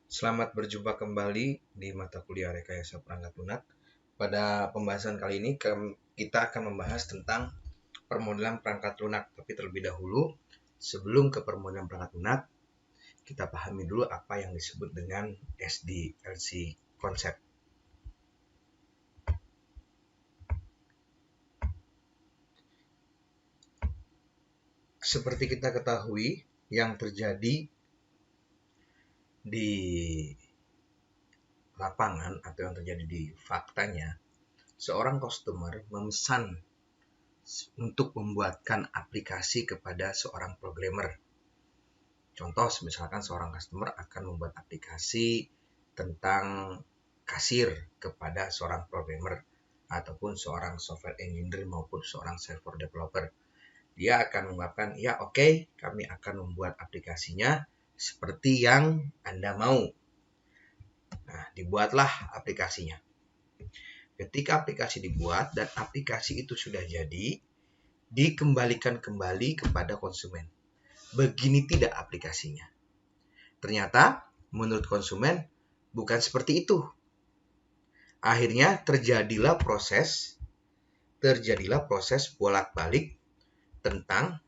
Selamat berjumpa kembali di mata kuliah Rekayasa Perangkat Lunak. Pada pembahasan kali ini kita akan membahas tentang permodelan perangkat lunak. Tapi terlebih dahulu, sebelum ke permodelan perangkat lunak, kita pahami dulu apa yang disebut dengan SDLC konsep. Seperti kita ketahui, yang terjadi di lapangan atau yang terjadi di faktanya, seorang customer memesan untuk membuatkan aplikasi kepada seorang programmer. Contoh, misalkan seorang customer akan membuat aplikasi tentang kasir kepada seorang programmer ataupun seorang software engineer maupun seorang software developer. Dia akan mengungkapkan, ya oke, kami akan membuat aplikasinya seperti yang Anda mau. Nah, dibuatlah aplikasinya. Ketika aplikasi dibuat dan aplikasi itu sudah jadi, dikembalikan kembali kepada konsumen. Begini tidak aplikasinya. Ternyata menurut konsumen bukan seperti itu. Akhirnya terjadilah proses bolak-balik tentang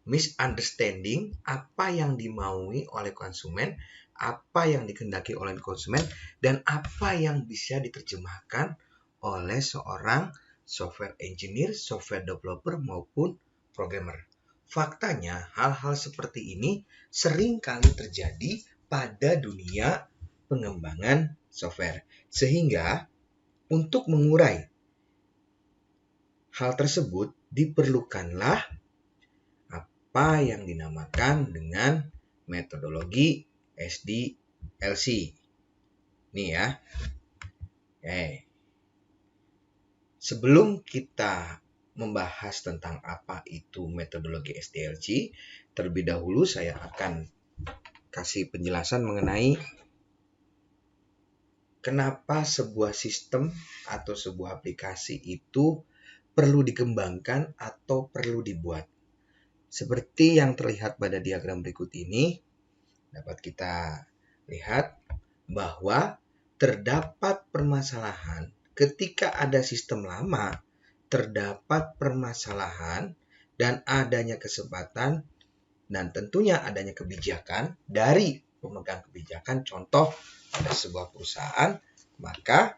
misunderstanding apa yang dimaui oleh konsumen, apa yang dikehendaki oleh konsumen, dan apa yang bisa diterjemahkan oleh seorang software engineer, software developer maupun programmer. Faktanya, hal-hal seperti ini sering kali terjadi pada dunia pengembangan software. Sehingga untuk mengurai hal tersebut diperlukanlah apa yang dinamakan dengan metodologi SDLC. Nih ya. Sebelum kita membahas tentang apa itu metodologi SDLC, terlebih dahulu saya akan kasih penjelasan mengenai kenapa sebuah sistem atau sebuah aplikasi itu perlu dikembangkan atau perlu dibuat. Seperti yang terlihat pada diagram berikut ini, dapat kita lihat bahwa terdapat permasalahan ketika ada sistem lama, terdapat permasalahan dan adanya kesempatan dan tentunya adanya kebijakan dari pemegang kebijakan. Contoh, pada sebuah perusahaan, maka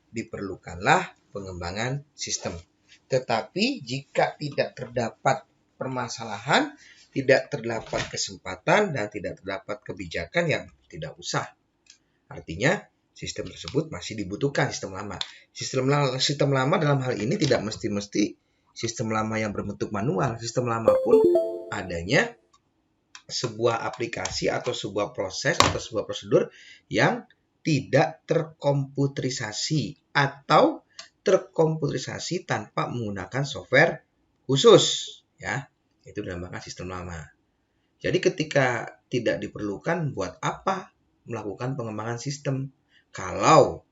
diperlukanlah pengembangan sistem. Tetapi jika tidak terdapat permasalahan, tidak terdapat kesempatan, dan tidak terdapat kebijakan, yang tidak usah. Artinya, sistem tersebut masih dibutuhkan sistem lama. Sistem lama dalam hal ini tidak mesti sistem lama yang berbentuk manual. Sistem lama pun adanya sebuah aplikasi atau sebuah proses atau sebuah prosedur yang tidak terkomputerisasi atau terkomputerisasi tanpa menggunakan software khusus, ya. Itu dinamakan sistem lama. Jadi ketika tidak diperlukan, buat apa melakukan pengembangan sistem? Kalau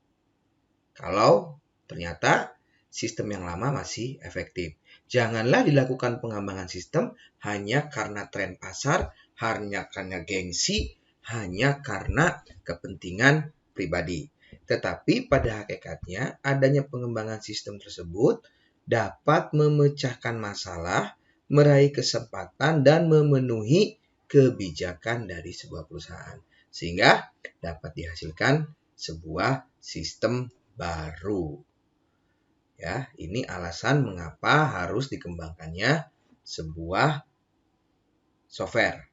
ternyata sistem yang lama masih efektif. Janganlah dilakukan pengembangan sistem hanya karena tren pasar, hanya karena gengsi, hanya karena kepentingan pribadi. Tetapi pada hakikatnya adanya pengembangan sistem tersebut dapat memecahkan masalah, meraih kesempatan, dan memenuhi kebijakan dari sebuah perusahaan. Sehingga dapat dihasilkan sebuah sistem baru. Ya, ini alasan mengapa harus dikembangkannya sebuah software.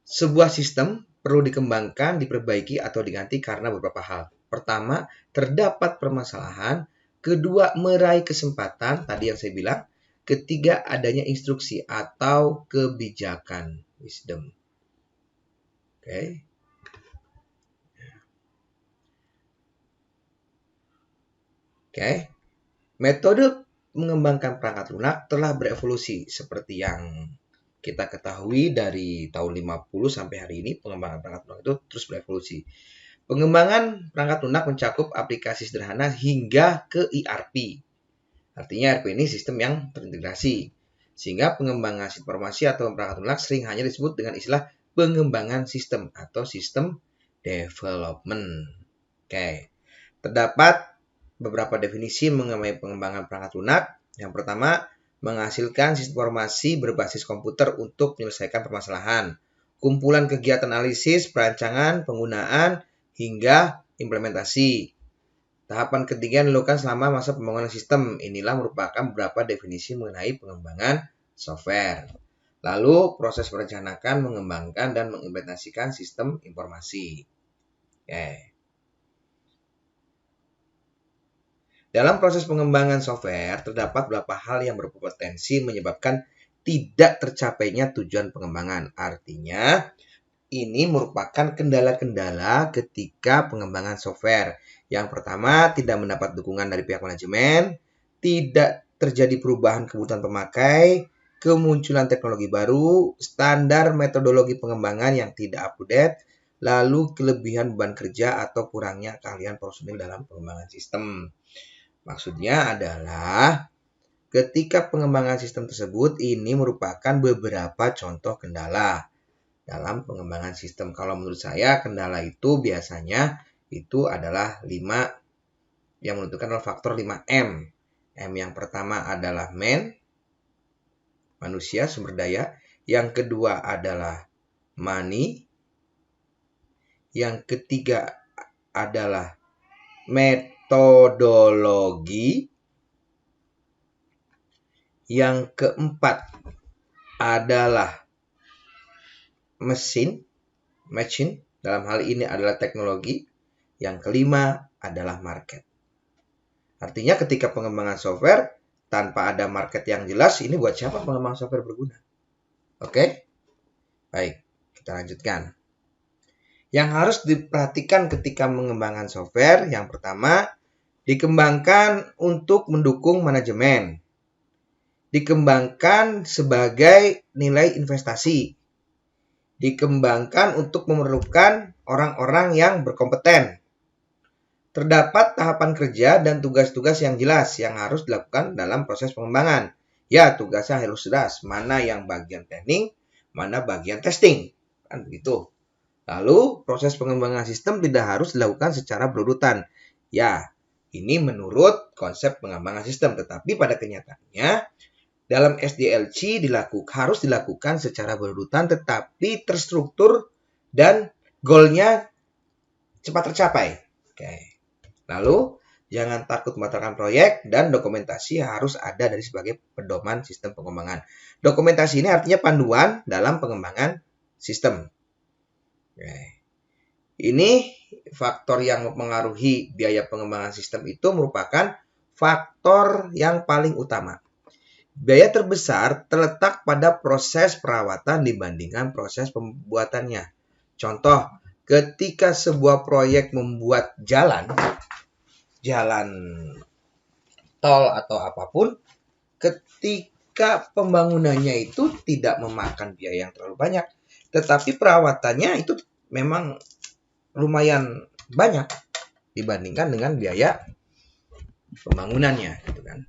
Sebuah sistem perlu dikembangkan, diperbaiki, atau diganti karena beberapa hal. Pertama, terdapat permasalahan. Kedua, meraih kesempatan, tadi yang saya bilang. Ketiga, adanya instruksi atau kebijakan, wisdom. Metode mengembangkan perangkat lunak telah berevolusi seperti yang kita ketahui dari tahun 50 sampai hari ini. Pengembangan perangkat lunak itu terus berevolusi. Pengembangan perangkat lunak mencakup aplikasi sederhana hingga ke ERP. Artinya ERP ini sistem yang terintegrasi. Sehingga pengembangan informasi atau perangkat lunak sering hanya disebut dengan istilah pengembangan sistem atau sistem development. Oke, terdapat beberapa definisi mengenai pengembangan perangkat lunak. Yang pertama, menghasilkan sistem informasi berbasis komputer untuk menyelesaikan permasalahan. Kumpulan kegiatan analisis, perancangan, penggunaan, hingga implementasi. Tahapan ketiga dilakukan selama masa pembangunan sistem. Inilah merupakan beberapa definisi mengenai pengembangan software. Lalu, proses merencanakan, mengembangkan, dan mengimplementasikan sistem informasi. Oke. Dalam proses pengembangan software, terdapat beberapa hal yang berpotensi menyebabkan tidak tercapainya tujuan pengembangan. Artinya, ini merupakan kendala-kendala ketika pengembangan software. Yang pertama, tidak mendapat dukungan dari pihak manajemen, tidak terjadi perubahan kebutuhan pemakai, kemunculan teknologi baru, standar metodologi pengembangan yang tidak up-to-date, lalu kelebihan beban kerja atau kurangnya keahlian personil dalam pengembangan sistem. Maksudnya adalah ketika pengembangan sistem tersebut, ini merupakan beberapa contoh kendala dalam pengembangan sistem. Kalau menurut saya, kendala itu biasanya itu adalah 5 yang menentukan adalah faktor 5M. M yang pertama adalah manusia, sumber daya. Yang kedua adalah money. Yang ketiga adalah metodologi. Yang keempat adalah machine, dalam hal ini adalah teknologi. Yang kelima adalah market. Artinya ketika pengembangan software tanpa ada market yang jelas, ini buat siapa pengembangan software berguna? Oke? Baik, kita lanjutkan. Yang harus diperhatikan ketika mengembangkan software, yang pertama, dikembangkan untuk mendukung manajemen. Dikembangkan sebagai nilai investasi. Dikembangkan untuk memerlukan orang-orang yang berkompeten. Terdapat tahapan kerja dan tugas-tugas yang jelas yang harus dilakukan dalam proses pengembangan. Ya, tugasnya harus jelas. Mana yang bagian teknik, mana bagian testing. Kan begitu. Lalu, proses pengembangan sistem tidak harus dilakukan secara berurutan. Ya, ini menurut konsep pengembangan sistem. Tetapi pada kenyataannya, dalam SDLC harus dilakukan secara berurutan tetapi terstruktur dan goalnya cepat tercapai. Oke. Lalu, jangan takut membatalkan proyek dan dokumentasi harus ada dari sebagai pedoman sistem pengembangan. Dokumentasi ini artinya panduan dalam pengembangan sistem. Oke. Ini faktor yang mempengaruhi biaya pengembangan sistem itu merupakan faktor yang paling utama. Biaya terbesar terletak pada proses perawatan dibandingkan proses pembuatannya. Contoh, ketika sebuah proyek membuat jalan tol atau apapun, ketika pembangunannya itu tidak memakan biaya yang terlalu banyak, tetapi perawatannya itu memang lumayan banyak dibandingkan dengan biaya pembangunannya, gitu kan.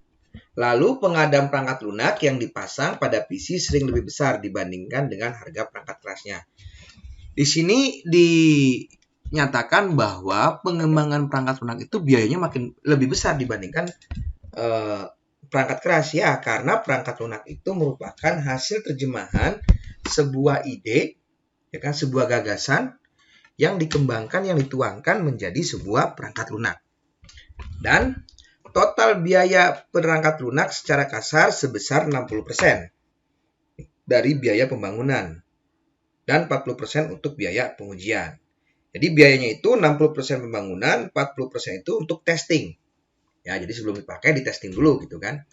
Lalu pengadaan perangkat lunak yang dipasang pada PC sering lebih besar dibandingkan dengan harga perangkat kerasnya. Di sini dinyatakan bahwa pengembangan perangkat lunak itu biayanya makin lebih besar dibandingkan perangkat keras, ya, karena perangkat lunak itu merupakan hasil terjemahan sebuah ide, ya kan, sebuah gagasan yang dikembangkan, yang dituangkan menjadi sebuah perangkat lunak. Dan total biaya perangkat lunak secara kasar sebesar 60% dari biaya pembangunan dan 40% untuk biaya pengujian. Jadi biayanya itu 60% pembangunan, 40% itu untuk testing. Ya, jadi sebelum dipakai di testing dulu gitu kan.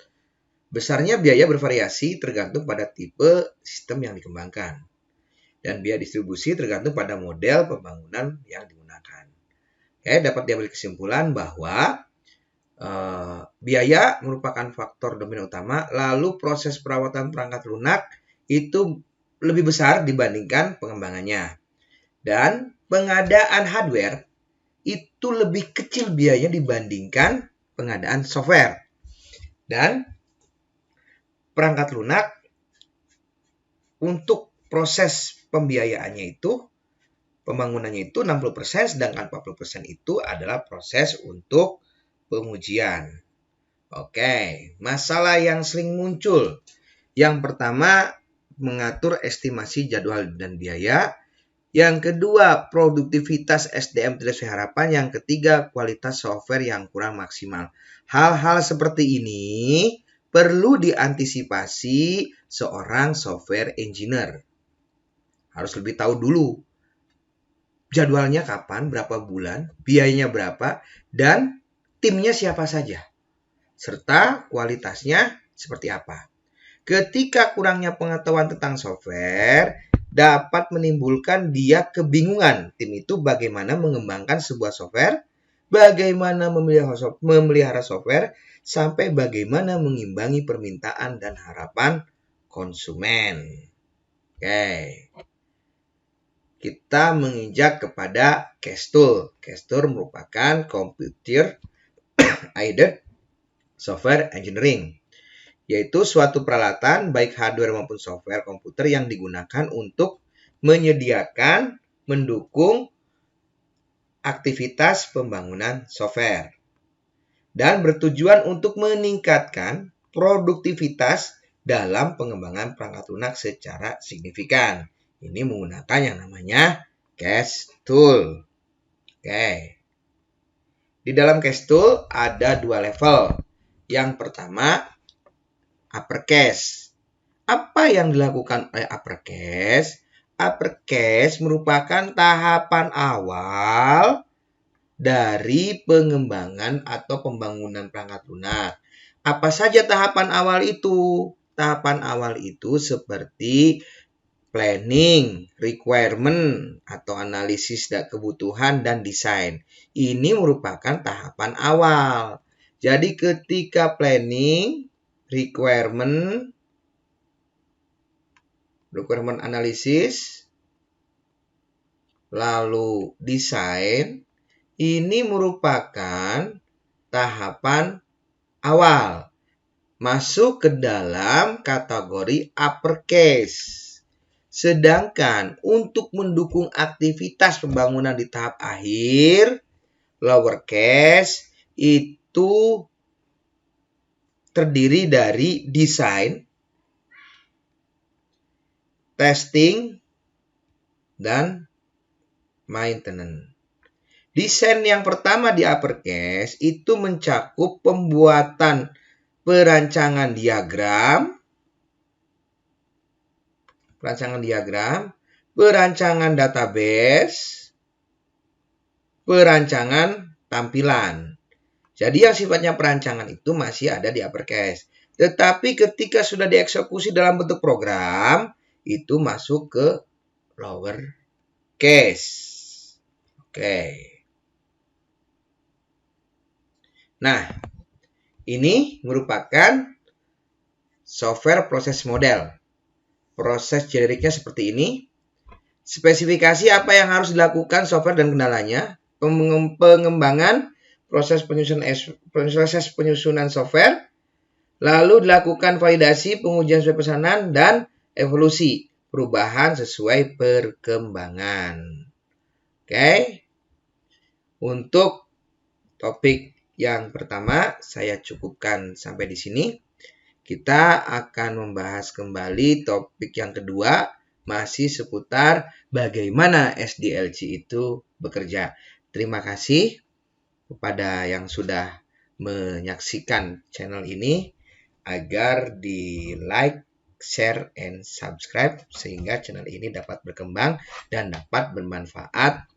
Besarnya biaya bervariasi tergantung pada tipe sistem yang dikembangkan. Dan biaya distribusi tergantung pada model pembangunan yang digunakan. Oke, dapat diambil kesimpulan bahwa biaya merupakan faktor dominan utama, lalu proses perawatan perangkat lunak itu lebih besar dibandingkan pengembangannya. Dan pengadaan hardware itu lebih kecil biayanya dibandingkan pengadaan software. Dan perangkat lunak untuk proses pembiayaannya itu, pembangunannya itu 60%, sedangkan 40% itu adalah proses untuk pengujian. Oke, masalah yang sering muncul. Yang pertama, mengatur estimasi jadwal dan biaya. Yang kedua, produktivitas SDM tidak sesuai harapan. Yang ketiga, kualitas software yang kurang maksimal. Hal-hal seperti ini perlu diantisipasi seorang software engineer. Harus lebih tahu dulu jadwalnya kapan, berapa bulan, biayanya berapa, dan timnya siapa saja, serta kualitasnya seperti apa. Ketika kurangnya pengetahuan tentang software, dapat menimbulkan dia kebingungan. Tim itu bagaimana mengembangkan sebuah software, bagaimana memelihara software, sampai bagaimana mengimbangi permintaan dan harapan konsumen. Oke. Kita menginjak kepada CASTOOL. CASTOOL merupakan Computer Aided Software Engineering, yaitu suatu peralatan baik hardware maupun software komputer yang digunakan untuk menyediakan, mendukung aktivitas pembangunan software dan bertujuan untuk meningkatkan produktivitas dalam pengembangan perangkat lunak secara signifikan. Ini menggunakan yang namanya CASTOOL. Oke. Di dalam CASTOOL ada 2 level. Yang pertama, uppercase. Apa yang dilakukan oleh uppercase? Uppercase merupakan tahapan awal dari pengembangan atau pembangunan perangkat lunak. Apa saja tahapan awal itu? Tahapan awal itu seperti planning, requirement, atau analisis kebutuhan dan desain. Ini merupakan tahapan awal. Jadi ketika planning, requirement analisis, lalu desain, ini merupakan tahapan awal. Masuk ke dalam kategori uppercase. Sedangkan untuk mendukung aktivitas pembangunan di tahap akhir, lowercase, itu terdiri dari desain, testing, dan maintenance. Desain yang pertama di uppercase itu mencakup pembuatan perancangan diagram, perancangan database, perancangan tampilan. Jadi yang sifatnya perancangan itu masih ada di uppercase. Tetapi ketika sudah dieksekusi dalam bentuk program, itu masuk ke lowercase. Oke. Nah, ini merupakan software proses model. Proses generiknya seperti ini. Spesifikasi apa yang harus dilakukan software dan kendalanya. Pengembangan proses penyusunan software. Lalu dilakukan validasi, pengujian sesuai pesanan, dan evolusi. Perubahan sesuai perkembangan. Oke. Untuk topik yang pertama, saya cukupkan sampai di sini. Kita akan membahas kembali topik yang kedua, masih seputar bagaimana SDLC itu bekerja. Terima kasih kepada yang sudah menyaksikan channel ini, agar di like, share, and subscribe sehingga channel ini dapat berkembang dan dapat bermanfaat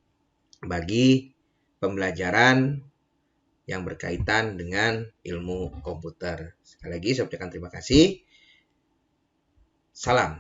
bagi pembelajaran yang berkaitan dengan ilmu komputer. Sekali lagi saya ucapkan terima kasih. Salam.